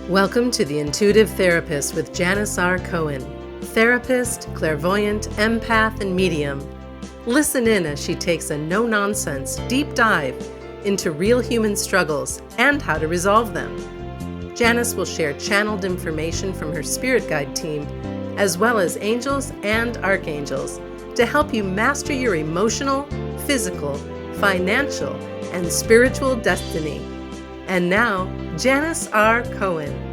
Welcome to The Intuitive Therapist with Janis R. Cohen, therapist, clairvoyant, empath, and medium. Listen in as she takes a no-nonsense deep dive into real human struggles and how to resolve them. Janis will share channeled information from her spirit guide team, as well as angels and archangels, to help you master your emotional, physical, financial, and spiritual destiny. And now, Janis R. Cohen.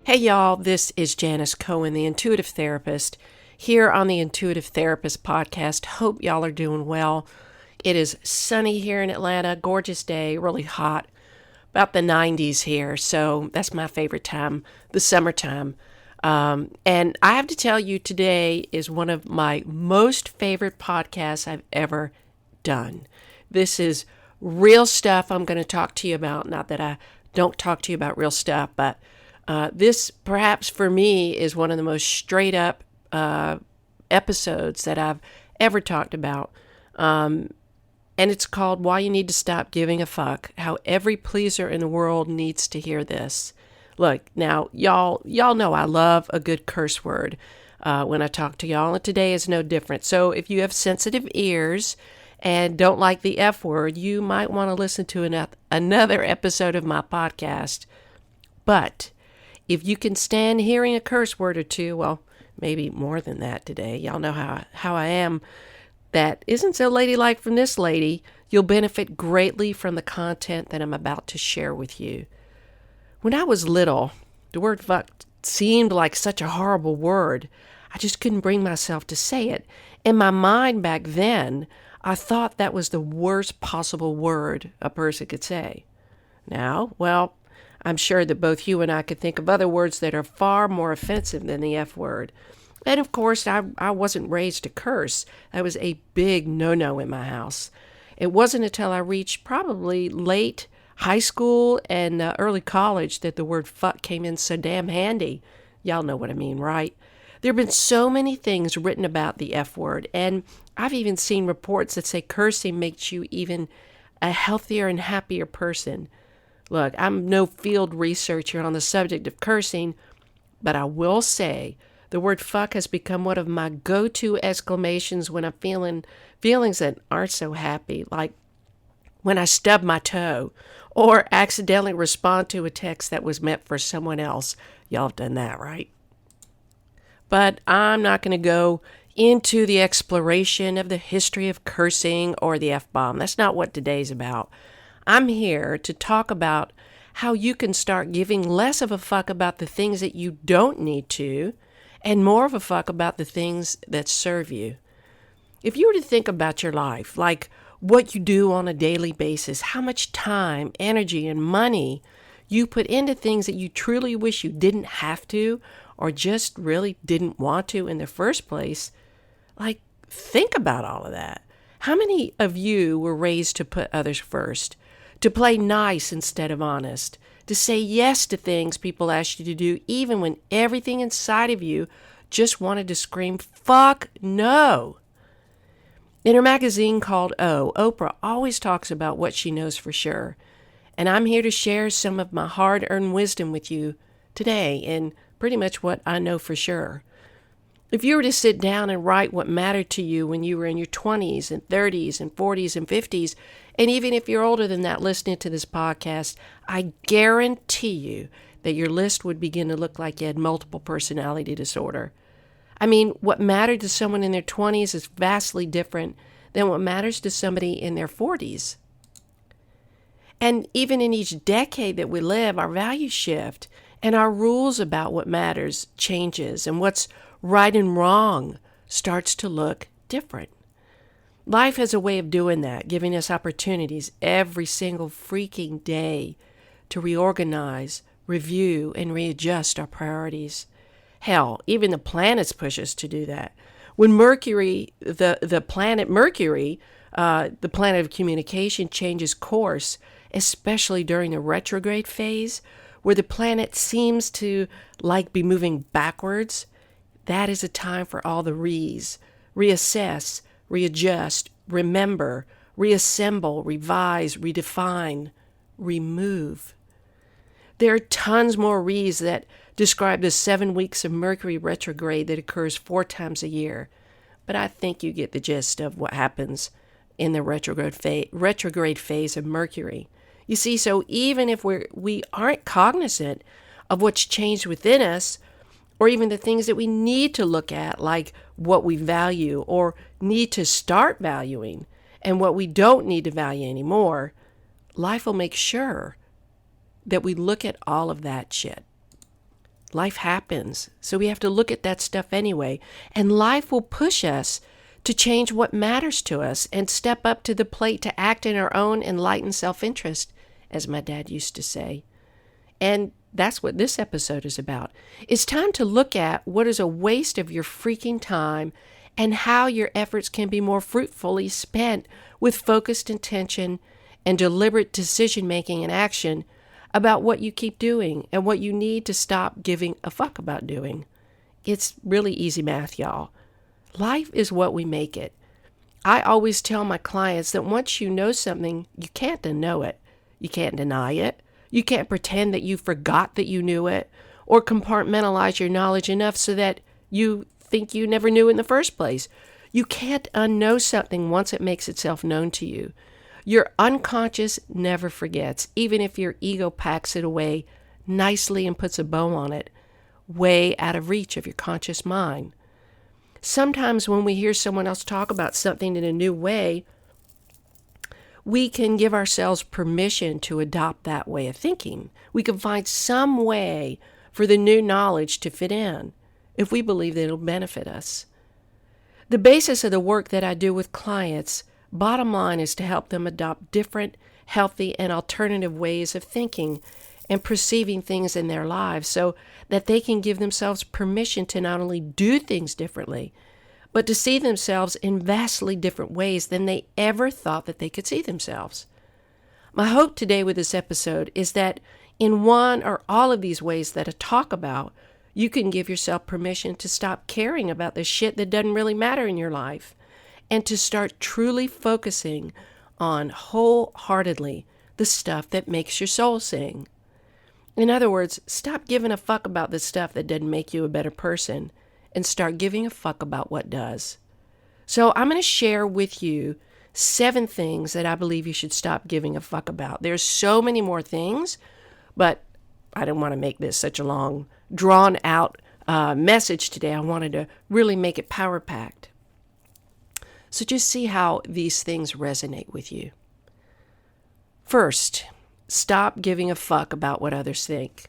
Hey y'all, this is Janis Cohen, the Intuitive Therapist, here on the Intuitive Therapist podcast. Hope y'all are doing well. It is sunny here in Atlanta, gorgeous day, really hot, about the 90s here, so that's my favorite time, the summertime. And I have to tell you, today is one of my most favorite podcasts I've ever done. This is real stuff I'm going to talk to you about. Not that I don't talk to you about real stuff, but this perhaps for me is one of the most straight up episodes that I've ever talked about. And it's called Why You Need to Stop Giving a Fuck, How Every Pleaser in the World Needs to Hear This. Look, now, y'all know I love a good curse word when I talk to y'all, and today is no different. So if you have sensitive ears and don't like the F word, you might want to listen to another episode of my podcast. But if you can stand hearing a curse word or two, well, maybe more than that today, y'all know how I am, that isn't so ladylike from this lady, you'll benefit greatly from the content that I'm about to share with you. When I was little, the word fuck seemed like such a horrible word. I just couldn't bring myself to say it. In my mind back then, I thought that was the worst possible word a person could say. Now, well, I'm sure that both you and I could think of other words that are far more offensive than the F word. And of course, I wasn't raised to curse. That was a big no-no in my house. It wasn't until I reached probably late high school and early college that the word fuck came in so damn handy. Y'all know what I mean, right? There have been so many things written about the F word, and I've even seen reports that say cursing makes you even a healthier and happier person. Look, I'm no field researcher on the subject of cursing, but I will say the word fuck has become one of my go-to exclamations when I'm feeling feelings that aren't so happy, like when I stub my toe or accidentally respond to a text that was meant for someone else. Y'all have done that, right? But I'm not going to go into the exploration of the history of cursing or the F-bomb. That's not what today's about. I'm here to talk about how you can start giving less of a fuck about the things that you don't need to and more of a fuck about the things that serve you. If you were to think about your life, like what you do on a daily basis, how much time, energy, and money you put into things that you truly wish you didn't have to or just really didn't want to in the first place, like, think about all of that. How many of you were raised to put others first, to play nice instead of honest, to say yes to things people asked you to do even when everything inside of you just wanted to scream, fuck no? In her magazine called O, Oprah always talks about what she knows for sure. And I'm here to share some of my hard-earned wisdom with you today in pretty much what I know for sure. If you were to sit down and write what mattered to you when you were in your 20s and 30s and 40s and 50s, and even if you're older than that listening to this podcast, I guarantee you that your list would begin to look like you had multiple personality disorder. I mean, what mattered to someone in their 20s is vastly different than what matters to somebody in their 40s. And even in each decade that we live, our values shift and our rules about what matters changes, and what's right and wrong starts to look different. Life has a way of doing that, giving us opportunities every single freaking day to reorganize, review, and readjust our priorities. Hell, even the planets push us to do that. When Mercury, the planet Mercury, the planet of communication, changes course, especially during the retrograde phase, where the planet seems to be moving backwards, that is a time for all the reassess, readjust, remember, reassemble, revise, redefine, remove. There are tons more reads that describe the 7 weeks of Mercury retrograde that occurs 4 times a year. But I think you get the gist of what happens in the retrograde phase of Mercury. You see, so even if we aren't cognizant of what's changed within us, or even the things that we need to look at, like what we value or need to start valuing, and what we don't need to value anymore, life will make sure that we look at all of that shit. Life happens, so we have to look at that stuff anyway. And life will push us to change what matters to us and step up to the plate to act in our own enlightened self-interest, as my dad used to say. And that's what this episode is about. It's time to look at what is a waste of your freaking time and how your efforts can be more fruitfully spent with focused intention and deliberate decision-making and action about what you keep doing and what you need to stop giving a fuck about doing. It's really easy math, y'all. Life is what we make it. I always tell my clients that once you know something, you can't unknow it. You can't deny it. You can't pretend that you forgot that you knew it or compartmentalize your knowledge enough so that you think you never knew in the first place. You can't unknow something once it makes itself known to you. Your unconscious never forgets, even if your ego packs it away nicely and puts a bow on it, way out of reach of your conscious mind. Sometimes when we hear someone else talk about something in a new way, we can give ourselves permission to adopt that way of thinking. We can find some way for the new knowledge to fit in if we believe that it'll benefit us. The basis of the work that I do with clients, bottom line, is to help them adopt different, healthy, and alternative ways of thinking and perceiving things in their lives so that they can give themselves permission to not only do things differently, but to see themselves in vastly different ways than they ever thought that they could see themselves. My hope today with this episode is that in one or all of these ways that I talk about, you can give yourself permission to stop caring about the shit that doesn't really matter in your life and to start truly focusing on wholeheartedly the stuff that makes your soul sing. In other words, stop giving a fuck about the stuff that doesn't make you a better person and start giving a fuck about what does. So I'm going to share with you 7 things that I believe you should stop giving a fuck about. There's so many more things, but I didn't want to make this such a long, drawn-out message today. I wanted to really make it power-packed. So just see how these things resonate with you. First, stop giving a fuck about what others think.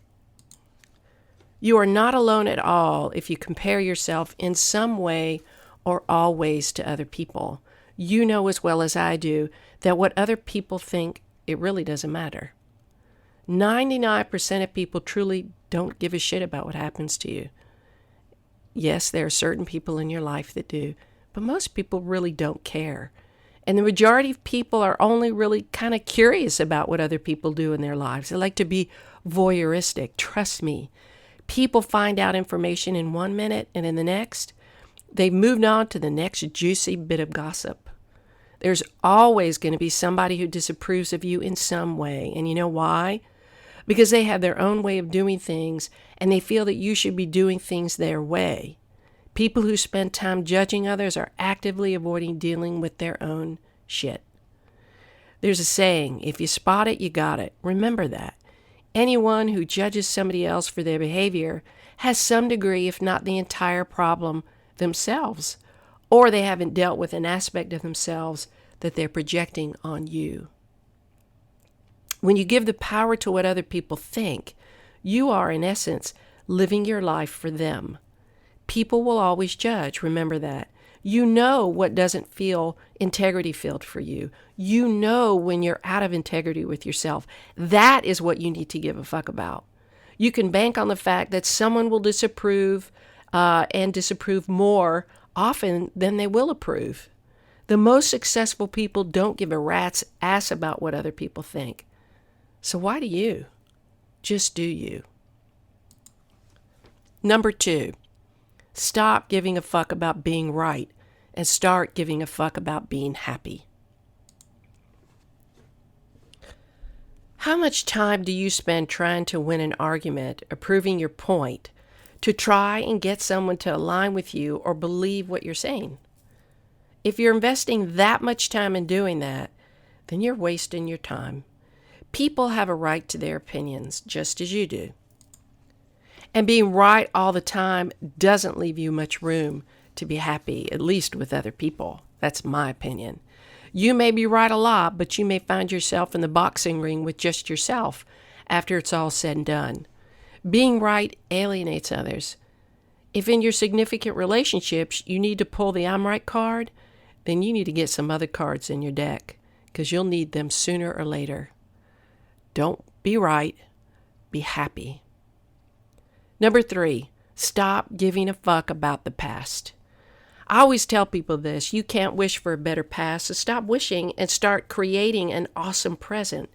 You are not alone at all if you compare yourself in some way or all ways to other people. You know as well as I do that what other people think, it really doesn't matter. 99% of people truly don't give a shit about what happens to you. Yes, there are certain people in your life that do, but most people really don't care. And the majority of people are only really kind of curious about what other people do in their lives. They like to be voyeuristic. Trust me. People find out information in 1 minute, and in the next, they've moved on to the next juicy bit of gossip. There's always going to be somebody who disapproves of you in some way. And you know why? Because they have their own way of doing things, and they feel that you should be doing things their way. People who spend time judging others are actively avoiding dealing with their own shit. There's a saying, if you spot it, you got it. Remember that. Anyone who judges somebody else for their behavior has some degree, if not the entire problem themselves, or they haven't dealt with an aspect of themselves that they're projecting on you. When you give the power to what other people think, you are, in essence, living your life for them. People will always judge, remember that. You know what doesn't feel integrity-filled for you. You know when you're out of integrity with yourself. That is what you need to give a fuck about. You can bank on the fact that someone will disapprove and disapprove more often than they will approve. The most successful people don't give a rat's ass about what other people think. So why do you? Just do you. Number 2. Stop giving a fuck about being right and start giving a fuck about being happy. How much time do you spend trying to win an argument or proving your point to try and get someone to align with you or believe what you're saying? If you're investing that much time in doing that, then you're wasting your time. People have a right to their opinions, just as you do. And being right all the time doesn't leave you much room to be happy, at least with other people. That's my opinion. You may be right a lot, but you may find yourself in the boxing ring with just yourself after it's all said and done. Being right alienates others. If in your significant relationships you need to pull the I'm right card, then you need to get some other cards in your deck, because you'll need them sooner or later. Don't be right, be happy. Number 3, stop giving a fuck about the past. I always tell people this: you can't wish for a better past, so stop wishing and start creating an awesome present.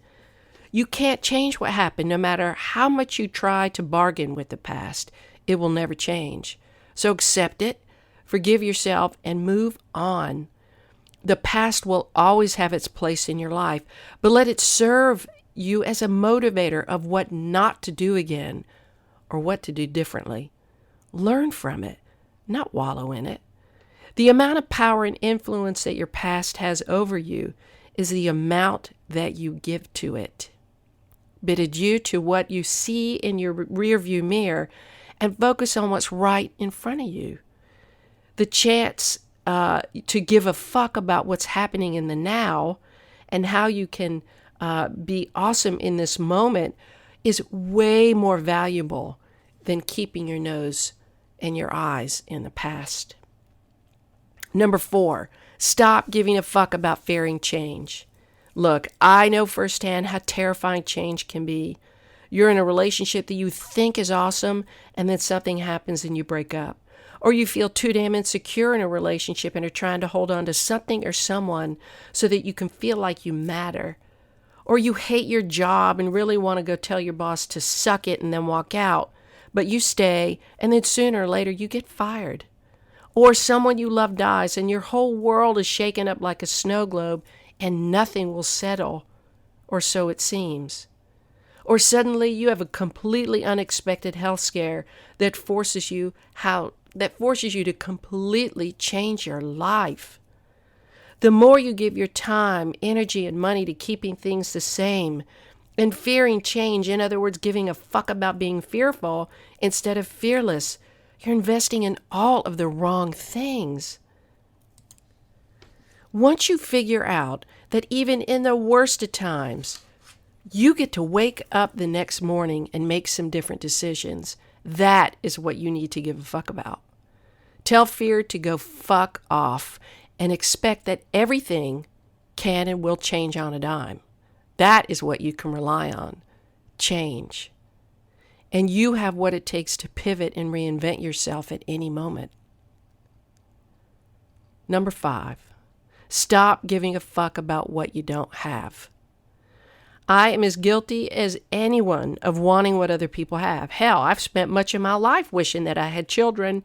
You can't change what happened no matter how much you try to bargain with the past. It will never change. So accept it, forgive yourself, and move on. The past will always have its place in your life, but let it serve you as a motivator of what not to do again or what to do differently. Learn from it, not wallow in it. The amount of power and influence that your past has over you is the amount that you give to it. Bid adieu to what you see in your rearview mirror and focus on what's right in front of you. The chance to give a fuck about what's happening in the now and how you can be awesome in this moment is way more valuable than keeping your nose and your eyes in the past. Number 4, stop giving a fuck about fearing change. Look, I know firsthand how terrifying change can be. You're in a relationship that you think is awesome, and then something happens and you break up. Or you feel too damn insecure in a relationship and are trying to hold on to something or someone so that you can feel like you matter. Or you hate your job and really want to go tell your boss to suck it and then walk out, but you stay, and then sooner or later you get fired. Or someone you love dies and your whole world is shaken up like a snow globe and nothing will settle, or so it seems. Or suddenly you have a completely unexpected health scare that forces you to completely change your life. The more you give your time, energy, and money to keeping things the same and fearing change, in other words, giving a fuck about being fearful instead of fearless, you're investing in all of the wrong things. Once you figure out that even in the worst of times, you get to wake up the next morning and make some different decisions, that is what you need to give a fuck about. Tell fear to go fuck off and expect that everything can and will change on a dime. That is what you can rely on. Change. And you have what it takes to pivot and reinvent yourself at any moment. Number 5, stop giving a fuck about what you don't have. I am as guilty as anyone of wanting what other people have. Hell, I've spent much of my life wishing that I had children,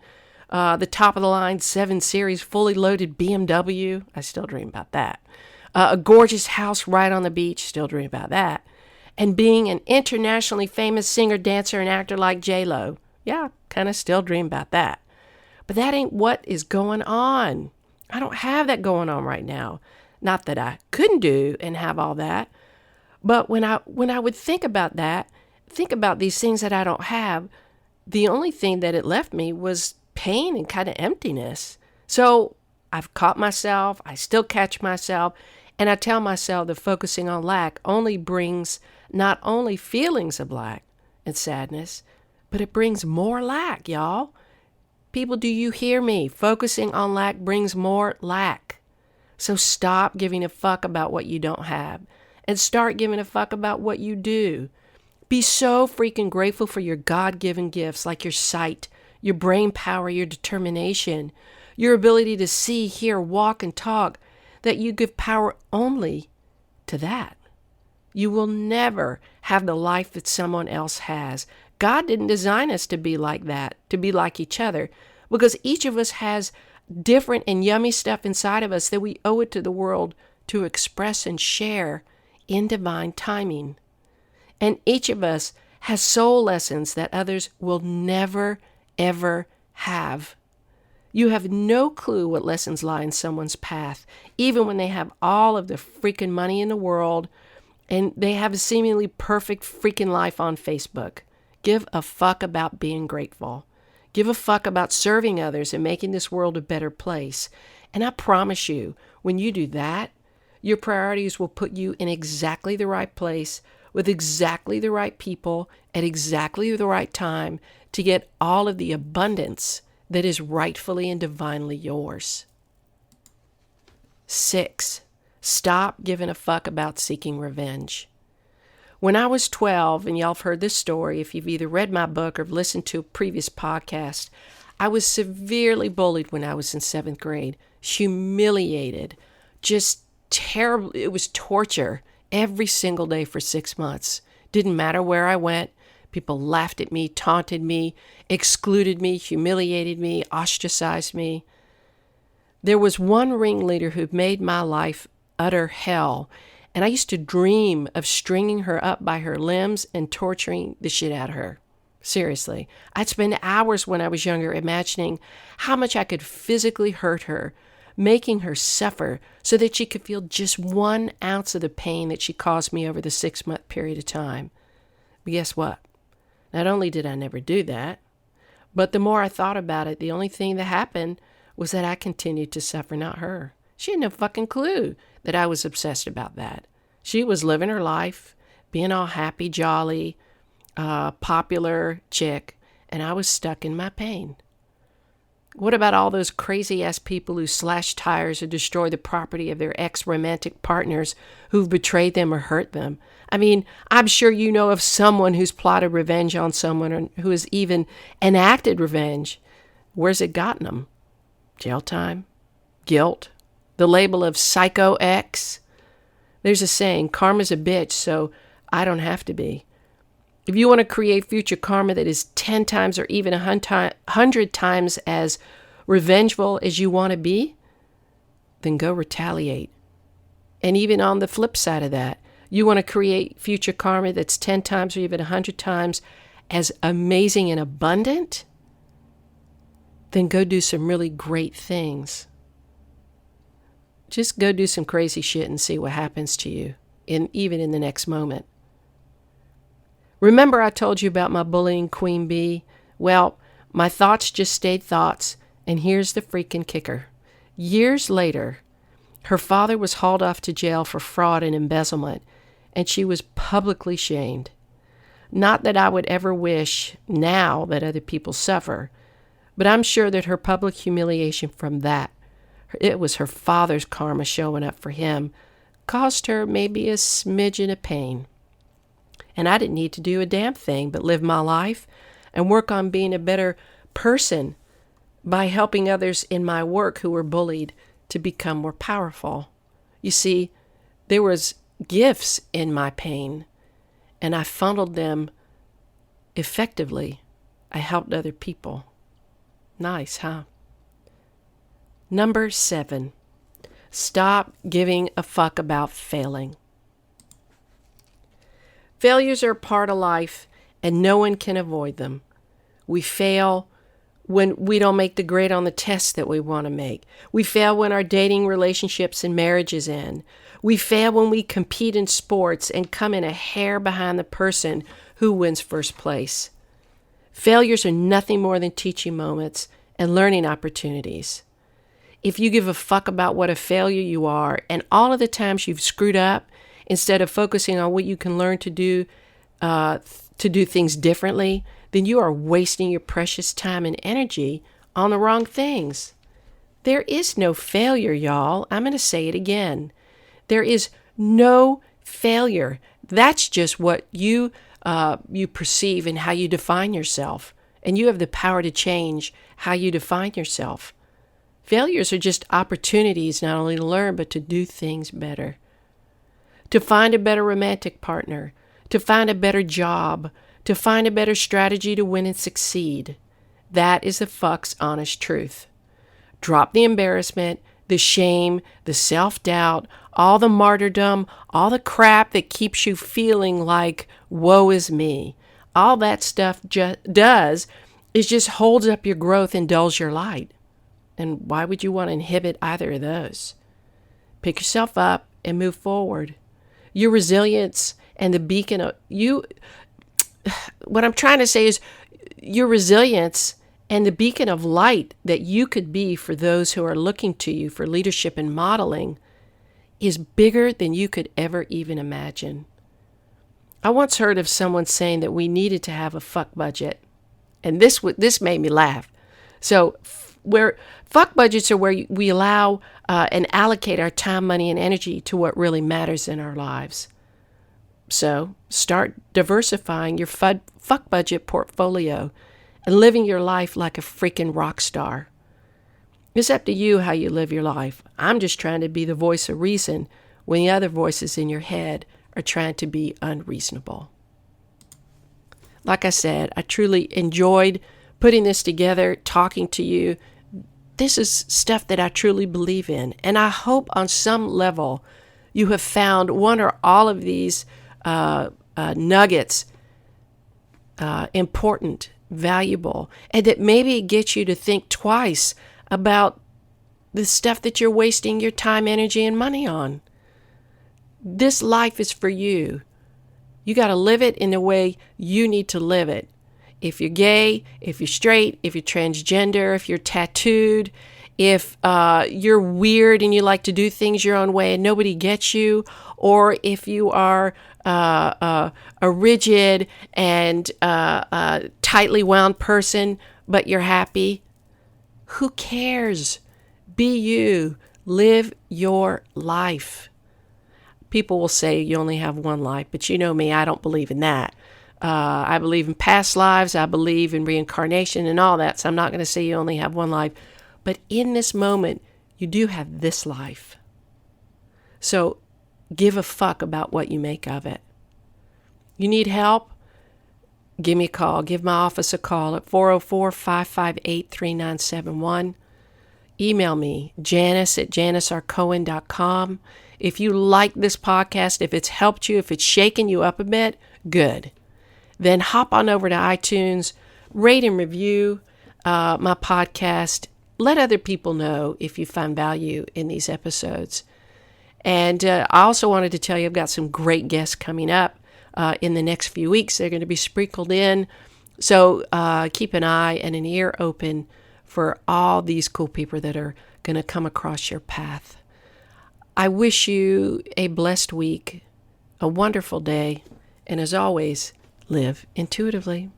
the top-of-the-line 7 Series fully loaded BMW. I still dream about that. A gorgeous house right on the beach. Still dream about that. And being an internationally famous singer, dancer, and actor like J-Lo. Yeah, kind of still dream about that. But that ain't what is going on. I don't have that going on right now. Not that I couldn't do and have all that. But when I would think about that, think about these things that I don't have, the only thing that it left me was pain and kind of emptiness. So I've caught myself, I still catch myself, and I tell myself that focusing on lack only brings not only feelings of lack and sadness, but it brings more lack, y'all. People, do you hear me? Focusing on lack brings more lack. So stop giving a fuck about what you don't have and start giving a fuck about what you do. Be so freaking grateful for your God-given gifts like your sight, your brain power, your determination, your ability to see, hear, walk, and talk, that you give power only to that. You will never have the life that someone else has. God didn't design us to be like that, to be like each other, because each of us has different and yummy stuff inside of us that we owe it to the world to express and share in divine timing. And each of us has soul lessons that others will never, ever have. You have no clue what lessons lie in someone's path, even when they have all of the freaking money in the world and they have a seemingly perfect freaking life on Facebook. Give a fuck about being grateful. Give a fuck about serving others and making this world a better place. And I promise you, when you do that, your priorities will put you in exactly the right place with exactly the right people at exactly the right time to get all of the abundance that is rightfully and divinely yours. 6, stop giving a fuck about seeking revenge. When I was 12, and y'all have heard this story if you've either read my book or listened to a previous podcast, I was severely bullied when I was in 7th grade, humiliated, just terrible. It was torture every single day for 6 months. Didn't matter where I went. People laughed at me, taunted me, excluded me, humiliated me, ostracized me. There was one ringleader who made my life utter hell, and I used to dream of stringing her up by her limbs and torturing the shit out of her. Seriously. I'd spend hours when I was younger imagining how much I could physically hurt her, making her suffer so that she could feel just 1 ounce of the pain that she caused me over the 6-month period of time. But guess what? Not only did I never do that, but the more I thought about it, the only thing that happened was that I continued to suffer, not her. She had no fucking clue that I was obsessed about that. She was living her life, being all happy, jolly, popular chick, and I was stuck in my pain. What about all those crazy-ass people who slash tires or destroy the property of their ex-romantic partners who've betrayed them or hurt them? I mean, I'm sure you know of someone who's plotted revenge on someone or who has even enacted revenge. Where's it gotten them? Jail time? Guilt? The label of Psycho X? There's a saying, karma's a bitch, so I don't have to be. If you want to create future karma that is 10 times or even 100 times as revengeful as you want to be, then go retaliate. And even on the flip side of that, you want to create future karma that's 10 times or even 100 times as amazing and abundant, then go do some really great things. Just go do some crazy shit and see what happens to you, even in the next moment. Remember I told you about my bullying queen bee? Well, my thoughts just stayed thoughts, and here's the freaking kicker. Years later, her father was hauled off to jail for fraud and embezzlement, and she was publicly shamed. Not that I would ever wish now that other people suffer, but I'm sure that her public humiliation from that, it was her father's karma showing up for him, caused her maybe a smidgen of pain. And I didn't need to do a damn thing but live my life and work on being a better person by helping others in my work who were bullied to become more powerful. You see, there was gifts in my pain, and I funneled them effectively. I helped other people. Nice, huh? Number 7, stop giving a fuck about failing. Failures are a part of life, and no one can avoid them. We fail when we don't make the grade on the test that we want to make. We fail when our dating relationships and marriages end. We fail when we compete in sports and come in a hair behind the person who wins first place. Failures are nothing more than teaching moments and learning opportunities. If you give a fuck about what a failure you are and all of the times you've screwed up, instead of focusing on what you can learn to do things differently, then you are wasting your precious time and energy on the wrong things. There is no failure, y'all. I'm going to say it again. There is no failure. That's just what you perceive and how you define yourself. And you have the power to change how you define yourself. Failures are just opportunities not only to learn, but to do things better. To find a better romantic partner, to find a better job, to find a better strategy to win and succeed. That is the fuck's honest truth. Drop the embarrassment, the shame, the self-doubt, all the martyrdom, all the crap that keeps you feeling like, woe is me. All that stuff does is just holds up your growth and dulls your light. And why would you want to inhibit either of those? Pick yourself up and move forward. Your resilience and the beacon of you. What I'm trying to say is your resilience and the beacon of light that you could be for those who are looking to you for leadership and modeling is bigger than you could ever even imagine. I once heard of someone saying that we needed to have a fuck budget. And this made me laugh. So where fuck budgets are where we allow and allocate our time, money, and energy to what really matters in our lives. So start diversifying your fuck budget portfolio and living your life like a freaking rock star. It's up to you how you live your life. I'm just trying to be the voice of reason when the other voices in your head are trying to be unreasonable. Like I said, I truly enjoyed putting this together, talking to you. This is stuff that I truly believe in. And I hope on some level you have found one or all of these nuggets important, valuable, and that maybe get you to think twice about the stuff that you're wasting your time, energy, and money on. This life is for you. You got to live it in the way you need to live it. If you're gay, if you're straight, if you're transgender, if you're tattooed, if you're weird and you like to do things your own way and nobody gets you, or if you are a rigid and tightly wound person, but you're happy, who cares? Be you. Live your life. People will say you only have one life, but you know me, I don't believe in that. I believe in past lives. I believe in reincarnation and all that. So I'm not going to say you only have one life. But in this moment, you do have this life. So give a fuck about what you make of it. You need help? Give me a call. Give my office a call at 404-558-3971. Email me, Janis@janisrcohen.com. If you like this podcast, if it's helped you, if it's shaken you up a bit, good. Then hop on over to iTunes, rate and review my podcast. Let other people know if you find value in these episodes. And I also wanted to tell you I've got some great guests coming up in the next few weeks. They're going to be sprinkled in. So keep an eye and an ear open for all these cool people that are going to come across your path. I wish you a blessed week, a wonderful day, and as always, live intuitively.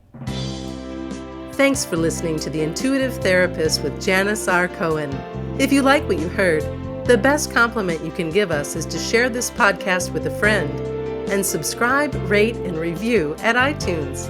Thanks for listening to The Intuitive Therapist with Janis R. Cohen. If you like what you heard, the best compliment you can give us is to share this podcast with a friend and subscribe, rate, and review at iTunes.